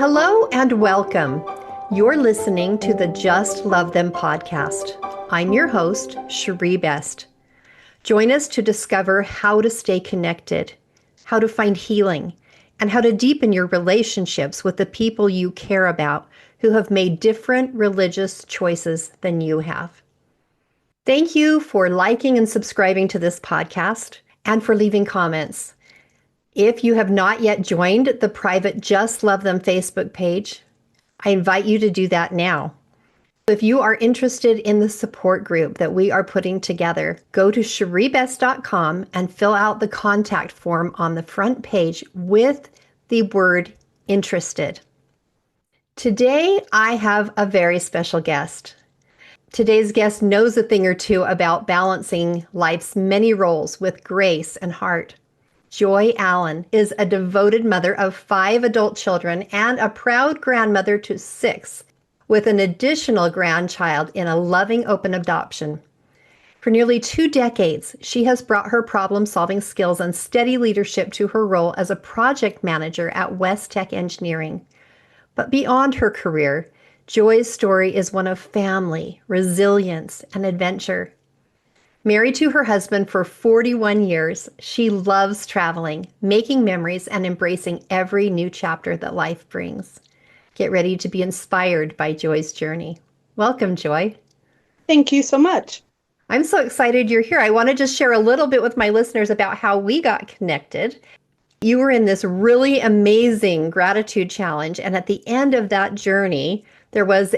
Hello and welcome. You're listening to the Just Love Them podcast. I'm your host, Cherie Best. Join us to discover how to stay connected, how to find healing, and how to deepen your relationships with the people you care about who have made different religious choices than you have. Thank you for liking and subscribing to this podcast and for leaving comments. If you have not yet joined the private Just Love Them Facebook page, I invite you to do that now. If you are interested in the support group that we are putting together, go to cheriebest.com and fill out the contact form on the front page with the word interested. Today, I have a very special guest. Today's guest knows a thing or two about balancing life's many roles with grace and heart. Joy Allen is a devoted mother of 5 adult children and a proud grandmother to 6, with an additional grandchild in a loving open adoption. For nearly 2 decades, she has brought her problem-solving skills and steady leadership to her role as a project manager at West Tech Engineering. But beyond her career, Joy's story is one of family, resilience, and adventure. Married to her husband for 41 years, she loves traveling, making memories, and embracing every new chapter that life brings. Get ready to be inspired by Joy's journey. Welcome, Joy. Thank you so much. I'm so excited you're here. I want to just share a little bit with my listeners about how we got connected. You were in this really amazing gratitude challenge, and at the end of that journey, there was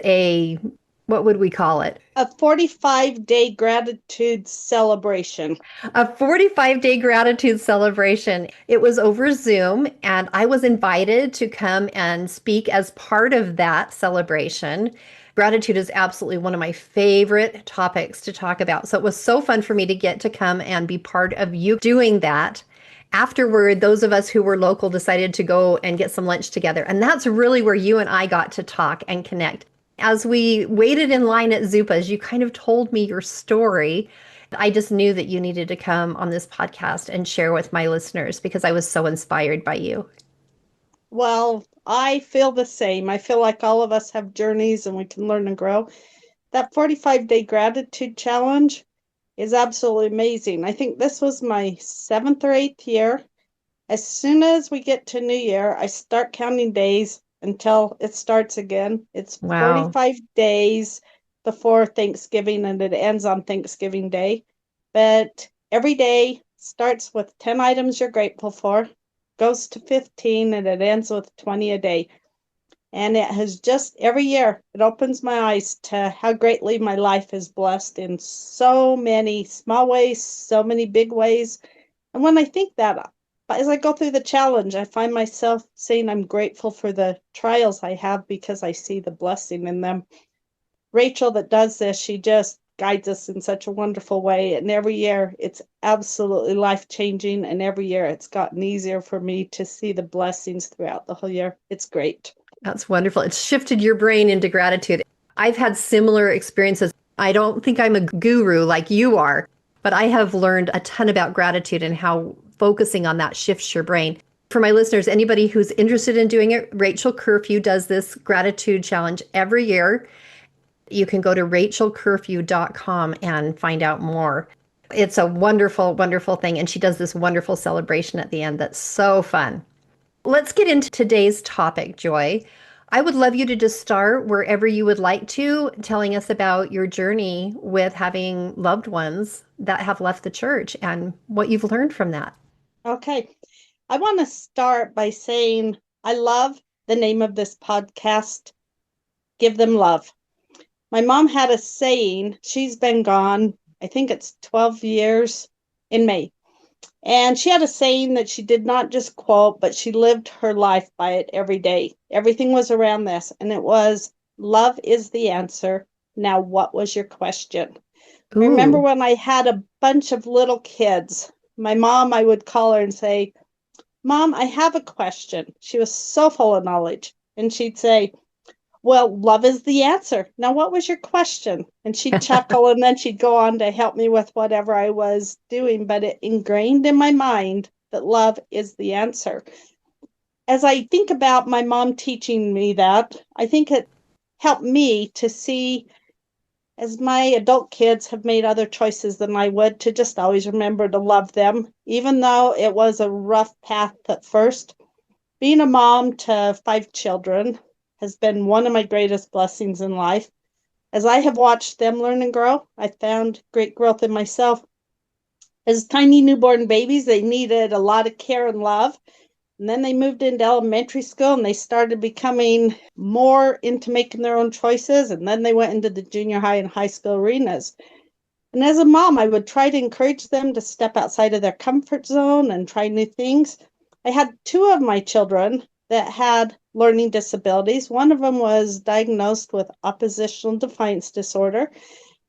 what would we call it? A 45-day gratitude celebration. A 45-day gratitude celebration. It was over Zoom, and I was invited to come and speak as part of that celebration. Gratitude is absolutely one of my favorite topics to talk about. So it was so fun for me to get to come and be part of you doing that. Afterward, those of us who were local decided to go and get some lunch together. And that's really where you and I got to talk and connect. As we waited in line at Zupa's, you kind of told me your story. I just knew that you needed to come on this podcast and share with my listeners because I was so inspired by you. Well, I feel the same. I feel like all of us have journeys and we can learn and grow. That 45-day gratitude challenge is absolutely amazing. I think this was my 7th or 8th year. As soon as we get to New Year, I start counting days until it starts again. It's Wow. 45 days before Thanksgiving and it ends on Thanksgiving Day. But every day starts with 10 items you're grateful for, goes to 15, and it ends with 20 a day. And it has just every year, it opens my eyes to how greatly my life is blessed in so many small ways, so many big ways. And when I think that, but as I go through the challenge, I find myself saying I'm grateful for the trials I have because I see the blessing in them. Rachel that does this, she just guides us in such a wonderful way. And every year it's absolutely life-changing. And every year it's gotten easier for me to see the blessings throughout the whole year. It's great. That's wonderful. It's shifted your brain into gratitude. I've had similar experiences. I don't think I'm a guru like you are, but I have learned a ton about gratitude and how focusing on that shifts your brain. For my listeners, anybody who's interested in doing it, Rachel Curfew does this gratitude challenge every year. You can go to rachelcurfew.com and find out more. It's a wonderful, wonderful thing. And she does this wonderful celebration at the end that's so fun. Let's get into today's topic, Joy. I would love you to just start wherever you would like to, telling us about your journey with having loved ones that have left the church and what you've learned from that. Okay. I want to start by saying I love the name of this podcast, Give Them Love. My mom had a saying, she's been gone, I think it's 12 years in May. And she had a saying that she did not just quote, but she lived her life by it every day. Everything was around this. And it was, love is the answer. Now, what was your question? I remember Ooh, when I had a bunch of little kids, my mom, I would call her and say, Mom, I have a question. She was so full of knowledge. And she'd say, well, love is the answer. Now, what was your question? And she'd chuckle and then she'd go on to help me with whatever I was doing. But it ingrained in my mind that love is the answer. as I think about my mom teaching me that, I think it helped me to see, as my adult kids have made other choices than I would, to just always remember to love them, even though it was a rough path at first. Being a mom to 5 children has been one of my greatest blessings in life. As I have watched them learn and grow, I found great growth in myself. As tiny newborn babies, they needed a lot of care and love. And then they moved into elementary school and they started becoming more into making their own choices. And then they went into the junior high and high school arenas. And as a mom, I would try to encourage them to step outside of their comfort zone and try new things. I had 2 of my children that had learning disabilities. One of them was diagnosed with oppositional defiance disorder,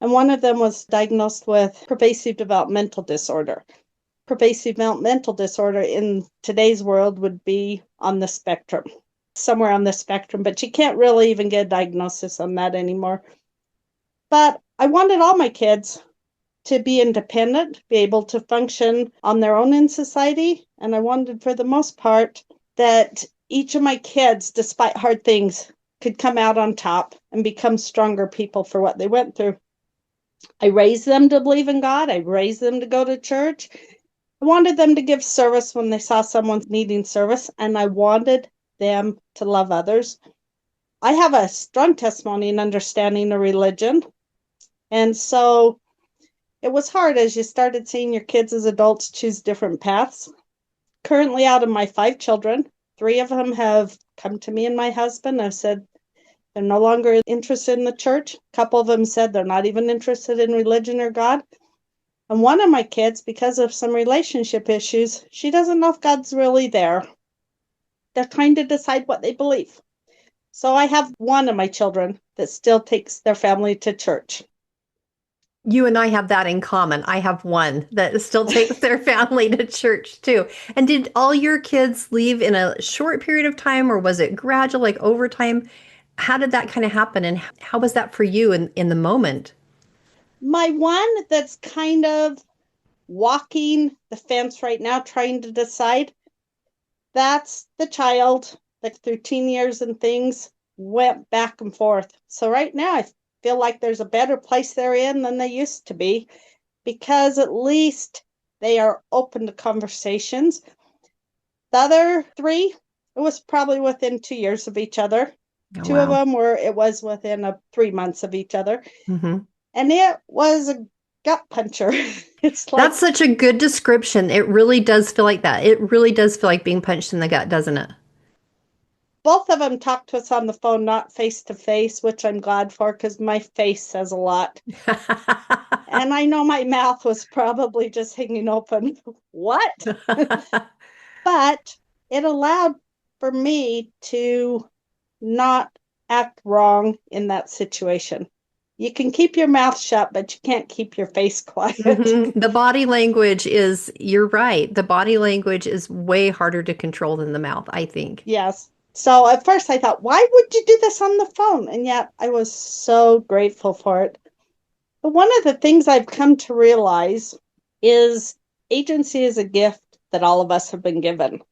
and one of them was diagnosed with pervasive developmental disorder. Pervasive developmental disorder in today's world would be on the spectrum, somewhere on the spectrum, but you can't really even get a diagnosis on that anymore. But I wanted all my kids to be independent, be able to function on their own in society. And I wanted, for the most part, that each of my kids, despite hard things, could come out on top and become stronger people for what they went through. I raised them to believe in God. I raised them to go to church. I wanted them to give service when they saw someone needing service, and I wanted them to love others. I have a strong testimony and understanding of religion. And so it was hard as you started seeing your kids as adults choose different paths. Currently, out of my 5 children, 3 of them have come to me and my husband. I've said they're no longer interested in the church. A couple of them said they're not even interested in religion or God. And one of my kids, because of some relationship issues, she doesn't know if God's really there. They're trying to decide what they believe. So I have one of my children that still takes their family to church. You and I have that in common. I have one that still takes their family to church too. And did all your kids leave in a short period of time, or was it gradual, like over time? How did that kind of happen? And how was that for you in the moment? My one that's kind of walking the fence right now, trying to decide, that's the child that through teen years and things went back and forth. So right now I feel like there's a better place they're in than they used to be, because at least they are open to conversations. The other 3, it was probably within 2 years of each other. Oh, 2 of wow. them it was within 3 months of each other. Hmm. And it was a gut puncher. It's like That's such a good description. It really does feel like that. It really does feel like being punched in the gut, doesn't it? both of them talked to us on the phone, not face to face, which I'm glad for because my face says a lot. And I know my mouth was probably just hanging open. What? But it allowed for me to not act wrong in that situation. You can keep your mouth shut, but you can't keep your face quiet. The body language is, you're right. The body language is way harder to control than the mouth, I think. Yes. So at first I thought, why would you do this on the phone? And yet I was so grateful for it. But one of the things I've come to realize is agency is a gift that all of us have been given.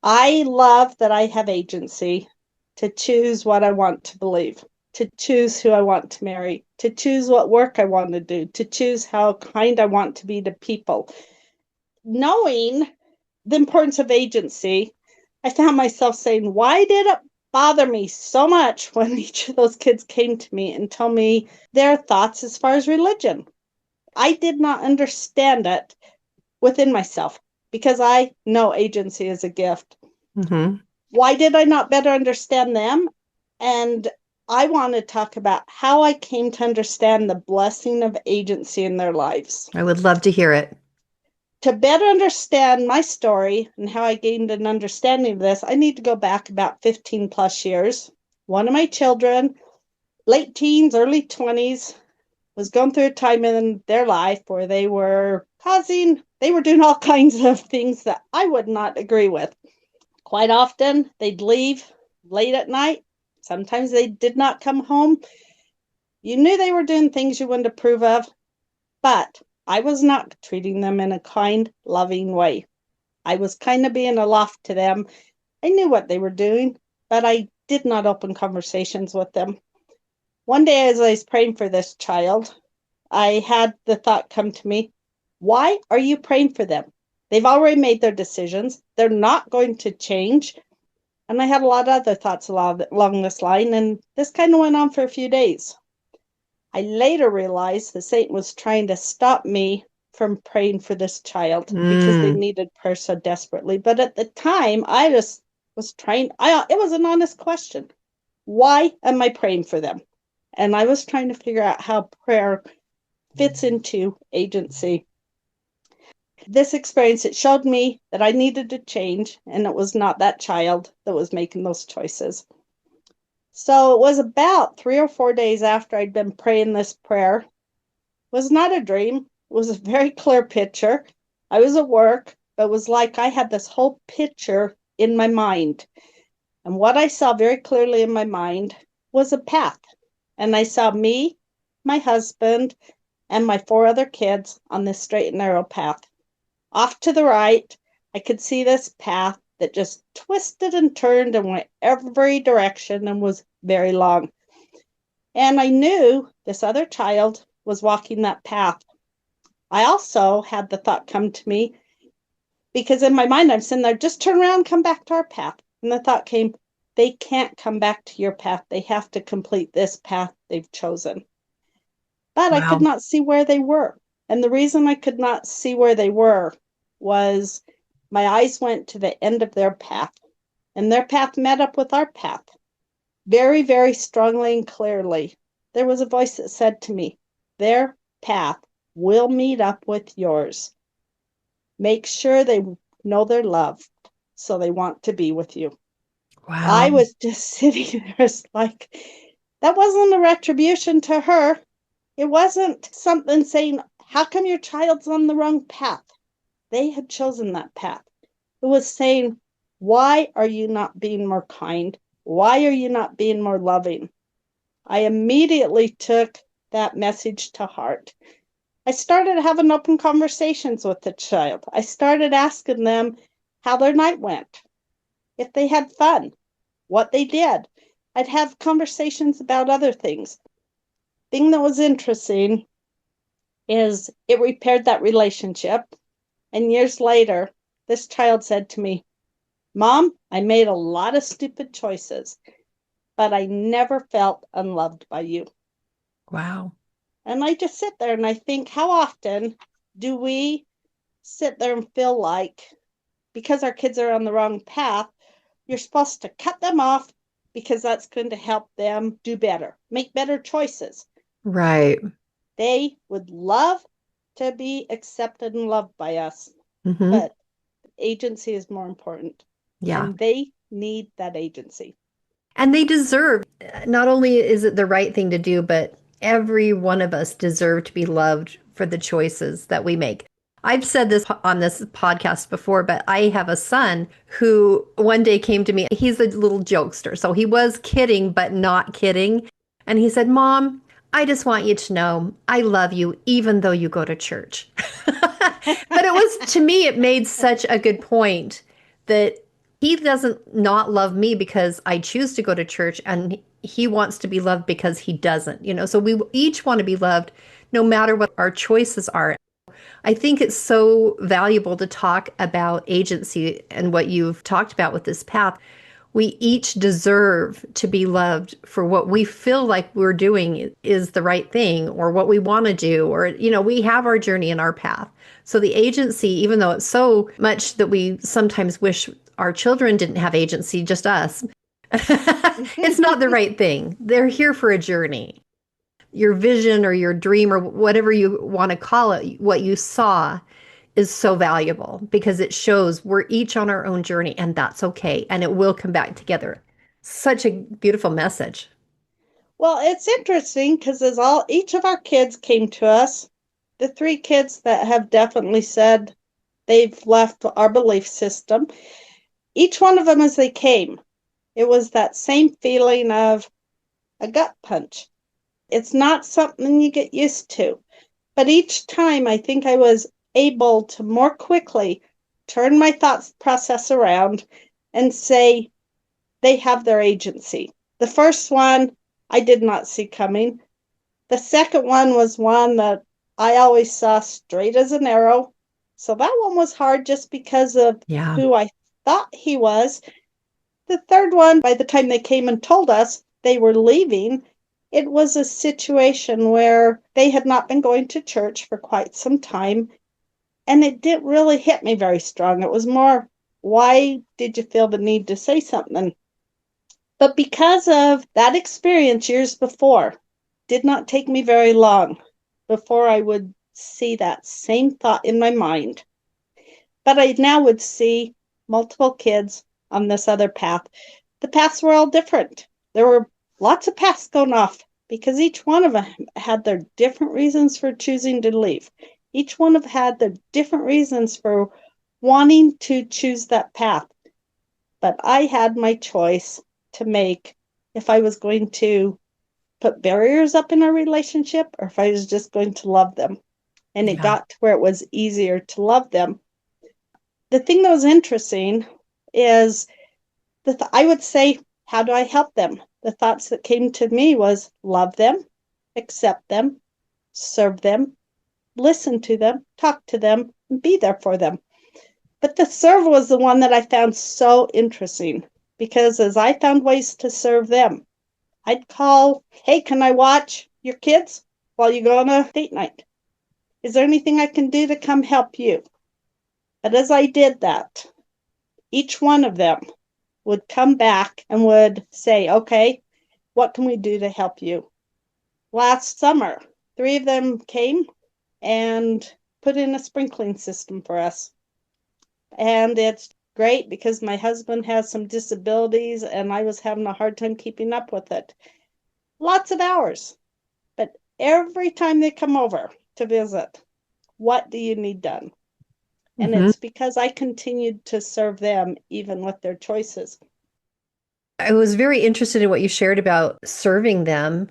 I love that I have agency to choose what I want to believe, to choose who I want to marry, to choose what work I want to do, to choose how kind I want to be to people. Knowing the importance of agency, I found myself saying, why did it bother me so much when each of those kids came to me and told me their thoughts as far as religion? I did not understand it within myself because I know agency is a gift. Hmm. Why did I not better understand them? And I want to talk about how I came to understand the blessing of agency in their lives. I would love to hear it. To better understand my story and how I gained an understanding of this, I need to go back about 15 plus years. One of my children, late teens, early 20s, was going through a time in their life where they were doing all kinds of things that I would not agree with. Quite often, they'd leave late at night. Sometimes they did not come home. You knew they were doing things you wouldn't approve of, but I was not treating them in a kind, loving way. I was kind of being aloft to them I knew what they were doing, but I did not open conversations with them. One day, as I was praying for this child, I had the thought come to me, why are you praying for them? They've already made their decisions. They're not going to change. And I had a lot of other thoughts along this line, and this kind of went on for a few days. I later realized that Satan was trying to stop me from praying for this child because they Mm. needed prayer so desperately. But at the time, I just was trying, it was an honest question. Why am I praying for them? And I was trying to figure out how prayer fits into agency. This experience, it showed me that I needed to change, and it was not that child that was making those choices. So it was about 3 or 4 days after I'd been praying this prayer. It was not a dream. It was a very clear picture. I was at work, but it was like I had this whole picture in my mind. And what I saw very clearly in my mind was a path. And I saw me, my husband, and my 4 other kids on this straight and narrow path. Off to the right, I could see this path that just twisted and turned and went every direction and was very long. And I knew this other child was walking that path. I also had the thought come to me because in my mind, I'm sitting there, just turn around, come back to our path. And the thought came, they can't come back to your path. They have to complete this path they've chosen. But I could Wow. not see where they were. And the reason I could not see where they were was my eyes went to the end of their path, and their path met up with our path. Very, very strongly and clearly, there was a voice that said to me, their path will meet up with yours. Make sure they know they're loved, so they want to be with you. I Wow. was just sitting there like, that wasn't a retribution to her. It wasn't something saying, how come your child's on the wrong path? They had chosen that path. It was saying, why are you not being more kind? Why are you not being more loving? I immediately took that message to heart. I started having open conversations with the child. I started asking them how their night went, if they had fun, what they did. I'd have conversations about other things. Thing that was interesting is it repaired that relationship. And years later, this child said to me, Mom, I made a lot of stupid choices, but I never felt unloved by you. Wow. And I just sit there and I think, how often do we sit there and feel like because our kids are on the wrong path, you're supposed to cut them off because that's going to help them do better, make better choices. Right. They would love to be accepted and loved by us, Hmm. but agency is more important, Yeah. and they need that agency. And they deserve, not only is it the right thing to do, but every one of us deserve to be loved for the choices that we make. I've said this on this podcast before, but I have a son who one day came to me. He's a little jokester. So he was kidding, but not kidding. And he said, Mom, I just want you to know I love you, even though you go to church. But it was, to me, it made such a good point that he doesn't not love me because I choose to go to church, and he wants to be loved because he doesn't, so we each want to be loved no matter what our choices are. I think it's so valuable to talk about agency and what you've talked about with this path. We each deserve to be loved for what we feel like we're doing is the right thing, or what we want to do, or, we have our journey and our path. So the agency, even though it's so much that we sometimes wish our children didn't have agency, just us, it's not the right thing. They're here for a journey. Your vision or your dream or whatever you want to call it, what you saw is so valuable because it shows we're each on our own journey, and that's okay. And it will come back together. Such a beautiful message. Well, it's interesting because as each of our kids came to us, the 3 kids that have definitely said they've left our belief system, each one of them as they came, it was that same feeling of a gut punch. It's not something you get used to. But each time I think I was able to more quickly turn my thoughts process around and say they have their agency. The first one I did not see coming. The second one was one that I always saw straight as an arrow. So that one was hard just because of Yeah. who I thought he was. The third one, by the time they came and told us they were leaving, it was a situation where they had not been going to church for quite some time. And it didn't really hit me very strong. It was more, why did you feel the need to say something? But because of that experience years before, did not take me very long before I would see that same thought in my mind. But I now would see multiple kids on this other path. The paths were all different. There were lots of paths going off because each one of them had their different reasons for choosing to leave. Each one of them had their different reasons for wanting to choose that path. But I had my choice to make if I was going to put barriers up in our relationship or if I was just going to love them. And it Yeah. got to where it was easier to love them. The thing that was interesting is I would say, how do I help them? The thoughts that came to me was love them, accept them, serve them, listen to them, talk to them, and be there for them. But the serve was the one that I found so interesting because as I found ways to serve them, I'd call, hey, can I watch your kids while you go on a date night? Is there anything I can do to come help you? But as I did that, each one of them would come back and would say, okay, what can we do to help you? Last summer, 3 of them came and put in a sprinkling system for us. And it's great because my husband has some disabilities and I was having a hard time keeping up with it. Lots of hours. But every time they come over to visit, what do you need done? And Mm-hmm. it's because I continued to serve them even with their choices. I was very interested in what you shared about serving them,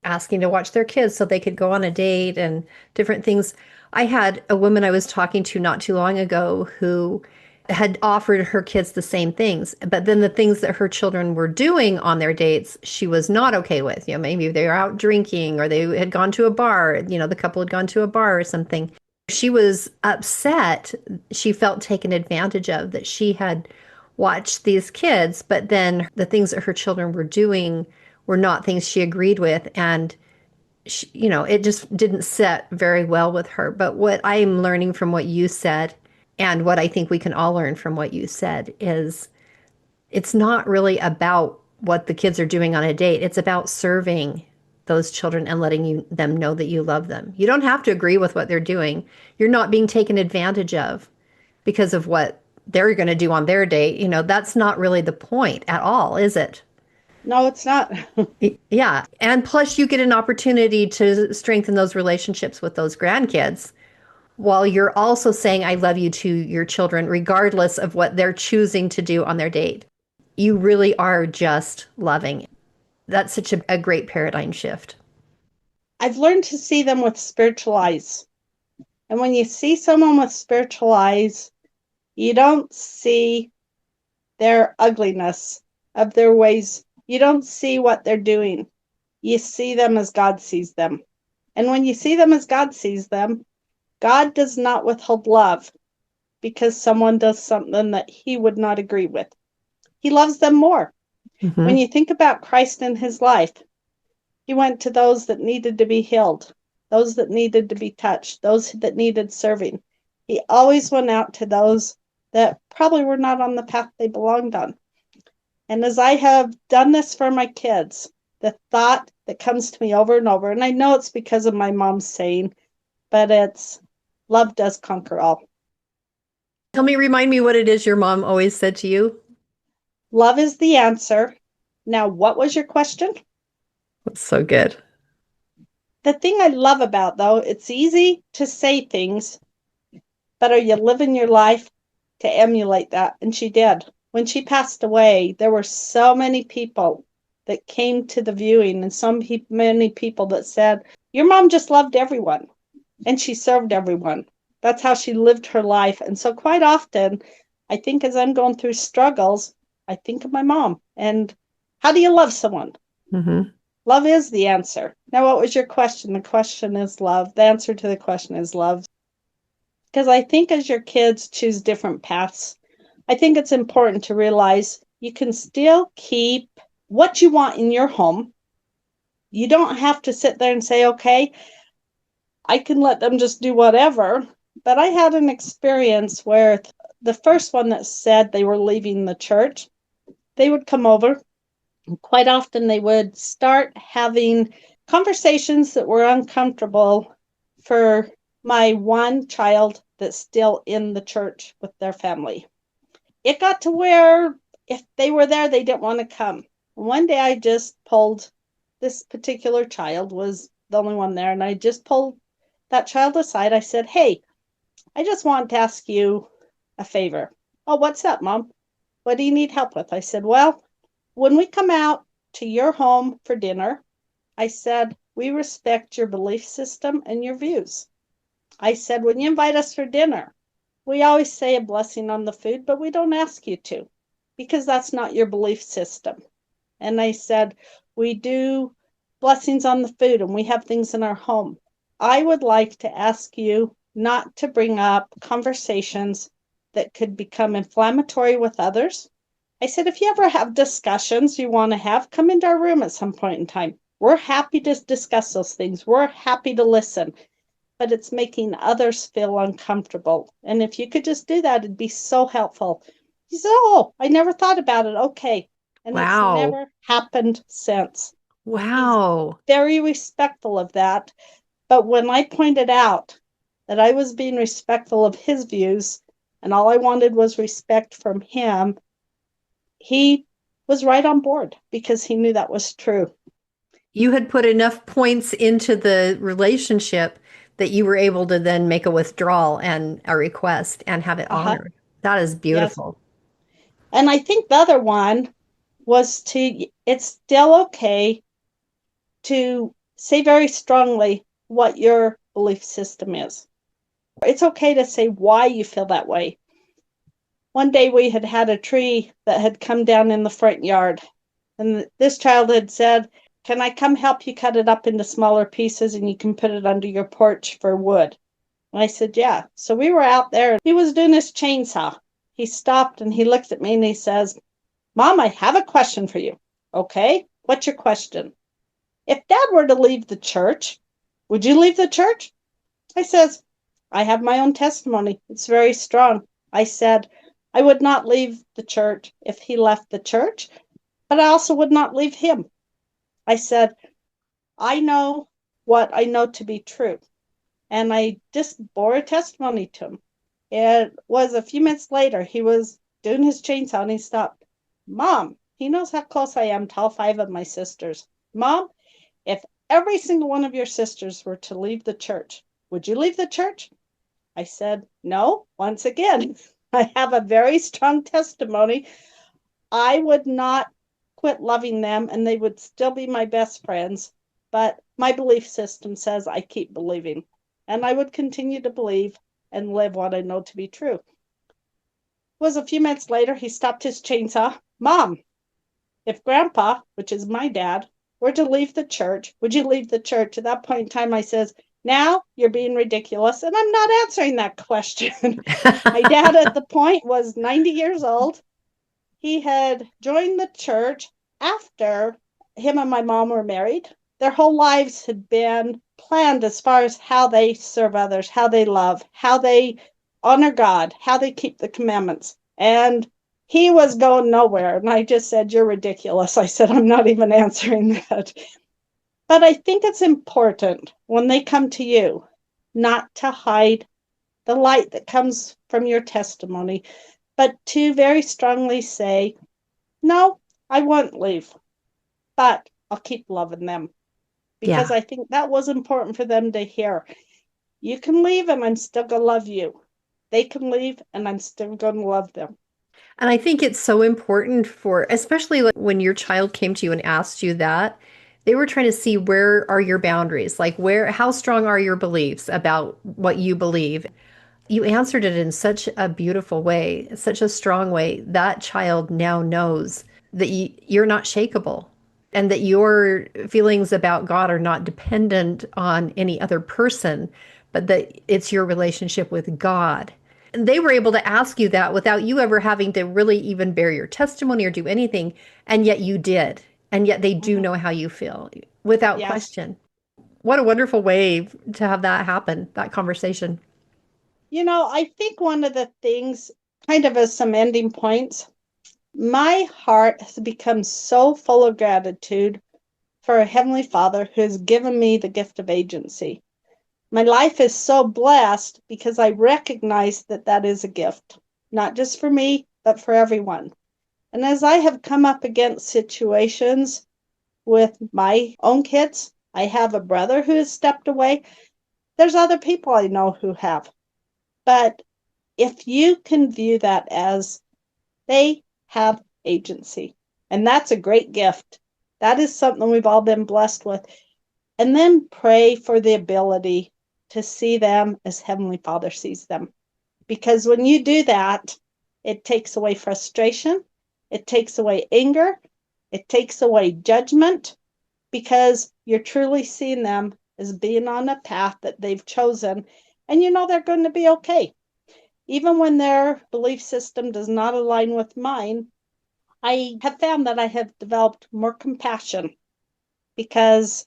asking to watch their kids so they could go on a date and different things. I had a woman I was talking to not too long ago who had offered her kids the same things, but then the things that her children were doing on their dates, she was not okay with. You know, maybe they were out drinking or they had gone to a bar, you know, the couple had gone to a bar or something. She was upset. She felt taken advantage of, that she had watched these kids, but then the things that her children were doing were not things she agreed with. And, she, you know, it just didn't sit very well with her. But what I'm learning from what you said, and what I think we can all learn from what you said, is it's not really about what the kids are doing on a date. It's about serving those children and letting them know that you love them. You don't have to agree with what they're doing. You're not being taken advantage of because of what they're going to do on their date. You know, that's not really the point at all, is it? No, it's not. Yeah. And plus, you get an opportunity to strengthen those relationships with those grandkids while you're also saying, I love you to your children, regardless of what they're choosing to do on their date. You really are just loving. That's such a great paradigm shift. I've learned to see them with spiritual eyes. And when you see someone with spiritual eyes, you don't see their ugliness of their ways. You don't see what they're doing. You see them as God sees them. And when you see them as God sees them, God does not withhold love because someone does something that he would not agree with. He loves them more. Mm-hmm. When you think about Christ in his life, he went to those that needed to be healed, those that needed to be touched, those that needed serving. He always went out to those that probably were not on the path they belonged on. And as I have done this for my kids, the thought that comes to me over and over, and I know it's because of my mom's saying, but it's love does conquer all. Remind me what it is your mom always said to you. Love is the answer. Now, what was your question? That's so good. The thing I love about, though, it's easy to say things, but are you living your life to emulate that? And she did. When she passed away, there were so many people that came to the viewing and many people that said, your mom just loved everyone and she served everyone. That's how she lived her life. And so quite often I think as I'm going through struggles, I think of my mom. And how do you love someone? Hmm. Love is the answer. Now, what was your question? The question is love. The answer to the question is love. Because I think as your kids choose different paths, I think it's important to realize you can still keep what you want in your home. You don't have to sit there and say, okay, I can let them just do whatever. But I had an experience where the first one that said they were leaving the church, they would come over. And quite often they would start having conversations that were uncomfortable for my one child that's still in the church with their family. It got to where if they were there, they didn't want to come. One day I just pulled this particular child was the only one there, and I just pulled that child aside. I said, hey, I just want to ask you a favor. Oh, what's that, Mom? What do you need help with? I said, well, when we come out to your home for dinner, I said, we respect your belief system and your views. I said, when you invite us for dinner, we always say a blessing on the food, but we don't ask you to because that's not your belief system. And I said, we do blessings on the food and we have things in our home. I would like to ask you not to bring up conversations that could become inflammatory with others. I said, if you ever have discussions you want to have, come into our room at some point in time. We're happy to discuss those things. We're happy to listen, but it's making others feel uncomfortable. And if you could just do that, it'd be so helpful. He said, oh, I never thought about it. Okay. And it's Wow. never happened since. He's Wow. very respectful of that. But when I pointed out that I was being respectful of his views and all I wanted was respect from him, he was right on board because he knew that was true. You had put enough points into the relationship that you were able to then make a withdrawal and a request and have it Uh-huh. honored. That is Yes. beautiful. And I think the other one was it's still okay to say very strongly what your belief system is. It's okay to say why you feel that way. One day we had had a tree that had come down in the front yard, and this child had said, can I come help you cut it up into smaller pieces and you can put it under your porch for wood? And I said, yeah. So we were out there. He was doing his chainsaw. He stopped and he looked at me and he says, Mom, I have a question for you. Okay, what's your question? If Dad were to leave the church, would you leave the church? I says, I have my own testimony. It's very strong. I said, I would not leave the church if he left the church, but I also would not leave him. I said, I know what I know to be true. And I just bore a testimony to him. It was a few minutes later, he was doing his chainsaw and he stopped. Mom, he knows how close I am to all five of my sisters. Mom, if every single one of your sisters were to leave the church, would you leave the church? I said, no, once again, I have a very strong testimony. I would not quit loving them and they would still be my best friends. But my belief system says I keep believing and I would continue to believe and live what I know to be true. It was a few minutes later, he stopped his chainsaw. Mom, if Grandpa, which is my dad, were to leave the church, would you leave the church? At that point in time, I says, now you're being ridiculous. And I'm not answering that question. My dad at the point was 90 years old. He had joined the church after him and my mom were married. Their whole lives had been planned as far as how they serve others, how they love, how they honor God, how they keep the commandments. And he was going nowhere. And I just said, you're ridiculous. I said, I'm not even answering that. But I think it's important when they come to you not to hide the light that comes from your testimony, but to very strongly say, no, I won't leave, but I'll keep loving them. Because Yeah. I think that was important for them to hear. You can leave and I'm still going to love you. They can leave and I'm still going to love them. And I think it's so important for, especially like when your child came to you and asked you that, they were trying to see where are your boundaries? Like how strong are your beliefs about what you believe? You answered it in such a beautiful way, such a strong way. That child now knows that you're not shakable and that your feelings about God are not dependent on any other person, but that it's your relationship with God. And they were able to ask you that without you ever having to really even bear your testimony or do anything. And yet you did. And yet they do Mhm. know how you feel without Yes. question. What a wonderful way to have that happen, that conversation. I think one of the things, kind of as some ending points, my heart has become so full of gratitude for a Heavenly Father who has given me the gift of agency. My life is so blessed because I recognize that that is a gift, not just for me, but for everyone. And as I have come up against situations with my own kids, I have a brother who has stepped away. There's other people I know who have. But if you can view that as they have agency, and that's a great gift, that is something we've all been blessed with. And then pray for the ability to see them as Heavenly Father sees them. Because when you do that, it takes away frustration, it takes away anger, it takes away judgment, because you're truly seeing them as being on a path that they've chosen, and they're going to be okay. Even when their belief system does not align with mine, I have found that I have developed more compassion because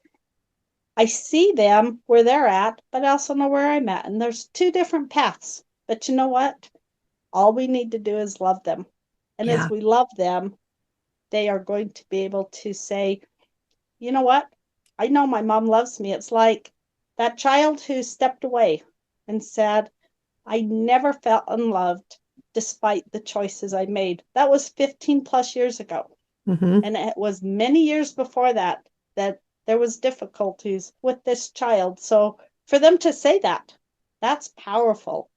I see them where they're at, but I also know where I'm at. And there's two different paths. But you know what? All we need to do is love them. And as Yeah. we love them, they are going to be able to say, you know what? I know my mom loves me. It's like that child who stepped away and said, I never felt unloved despite the choices I made. That was 15 plus years ago. Hmm. And it was many years before that that there was difficulties with this child. So for them to say that, that's powerful,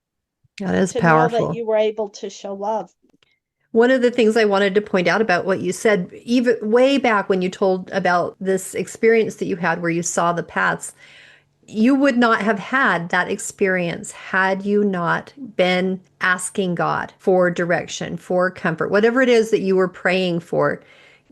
That is to know that powerful. you were able to show love. One of the things I wanted to point out about what you said, even way back when you told about this experience that you had where you saw the paths, you would not have had that experience had you not been asking God for direction, for comfort, whatever it is that you were praying for.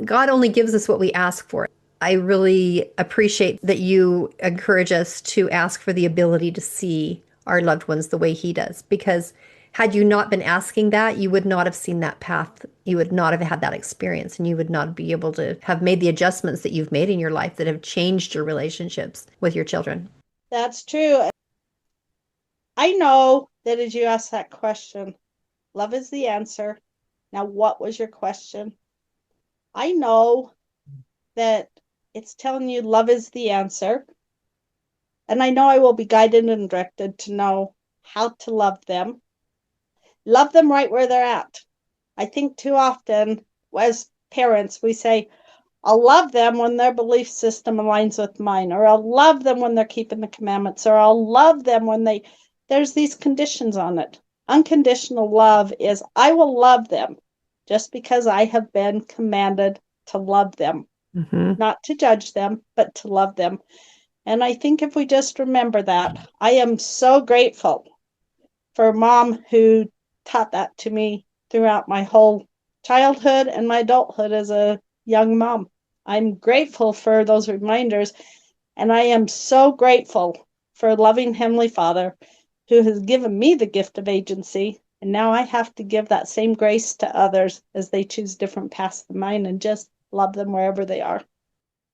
God only gives us what we ask for. I really appreciate that you encourage us to ask for the ability to see our loved ones the way He does. Because had you not been asking that, you would not have seen that path. You would not have had that experience, and you would not be able to have made the adjustments that you've made in your life that have changed your relationships with your children. That's true. I know that as you ask that question, love is the answer. Now, what was your question? I know that it's telling you love is the answer. And I know I will be guided and directed to know how to love them. Love them right where they're at. I think too often as parents, we say, I'll love them when their belief system aligns with mine, or I'll love them when they're keeping the commandments, or I'll love them when there's these conditions on it. Unconditional love is I will love them just because I have been commanded to love them, Hmm. not to judge them, but to love them. And I think if we just remember that, I am so grateful for a mom who taught that to me throughout my whole childhood and my adulthood as a young mom. I'm grateful for those reminders, and I am so grateful for a loving Heavenly Father who has given me the gift of agency. And now I have to give that same grace to others as they choose different paths than mine and just love them wherever they are.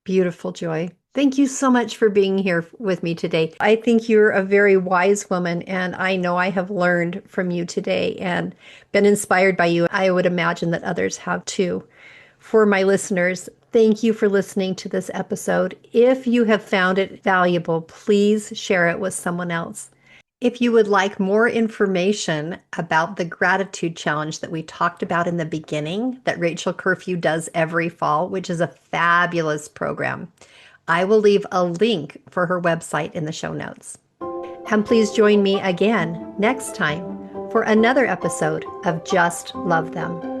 Beautiful, Joy. Thank you so much for being here with me today. I think you're a very wise woman, and I know I have learned from you today and been inspired by you. I would imagine that others have too. For my listeners, thank you for listening to this episode. If you have found it valuable, please share it with someone else. If you would like more information about the gratitude challenge that we talked about in the beginning, that Rachel Curfew does every fall, which is a fabulous program, I will leave a link for her website in the show notes. And please join me again next time for another episode of Just Love Them.